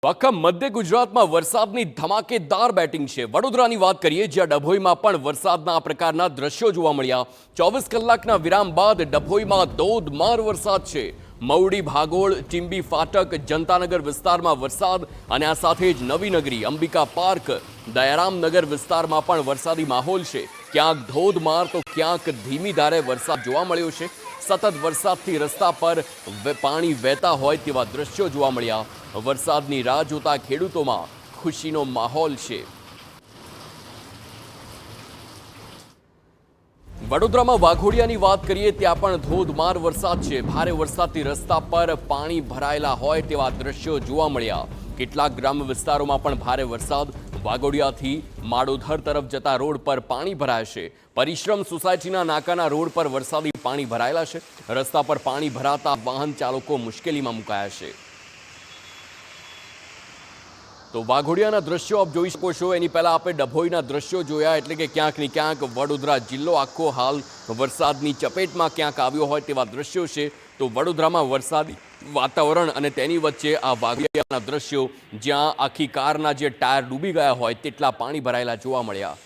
આખા મધ્ય ગુજરાતમાં વરસાદની ધમાકેદાર બેટિંગ છે। વડોદરાની વાત કરીએ, જ્યાં ડભોઈમાં પણ વરસાદના આ પ્રકારના દ્રશ્યો જોવા મળ્યા। 24 કલાકના વિરામ બાદ ડભોઈમાં ધોધમાર વરસાદ છે। મવડી, ભાગોળ, ટીંબી ફાટક, જનતાનગર વિસ્તારમાં વરસાદ અને આ સાથે જ નવીનગરી, અંબિકા પાર્ક, દયારામનગર વિસ્તારમાં પણ વરસાદી માહોલ છે। ક્યાંક ધોધમાર તો ક્યાંક ધીમી ધારે વરસાદ જોવા મળ્યો છે। સતત વરસાદથી રસ્તા પર પાણી વહેતા હોય તેવા દ્રશ્યો જોવા મળ્યા। વરસાદની રાહ જોતા ખેડૂતોમાં ખુશીનો માહોલ છે। વડોદરામાં વાઘોડિયાની વાત કરીએ, ત્યાં પણ ધોધમાર વરસાદ છે। ભારે વરસાદથી રસ્તા પર પાણી ભરાયેલા હોય તેવા દ્રશ્યો જોવા મળ્યા। કેટલાક ગ્રામ્ય વિસ્તારોમાં પણ ભારે વરસાદ। વાઘોડિયાથી માડોધર તરફ જતા રોડ પર પાણી ભરાયા છે। પરિશ્રમ સોસાયટીના નાકાના રોડ પર વરસાદી પાણી ભરાયેલા છે। રસ્તા પર પાણી ભરાતા વાહન ચાલકો મુશ્કેલીમાં મુકાયા છે। તો વાઘોડિયાના દ્રશ્યો આપ જોઈ શકો છો। એની પહેલા આપણે ડભોઈના દ્રશ્યો જોયા, એટલે કે ક્યાંક ને ક્યાંક વડોદરા જિલ્લો આખો હાલ વરસાદની ચપેટમાં ક્યાંક આવ્યો હોય તેવા દ્રશ્યો છે। તો વડોદરામાં વરસાદી વાતાવરણ અને તેની વચ્ચે આ વાઘોડિયાના દ્રશ્યો, જ્યાં આખી કારના જે ટાયર ડૂબી ગયા હોય તેટલા પાણી ભરાયેલા જોવા મળ્યા।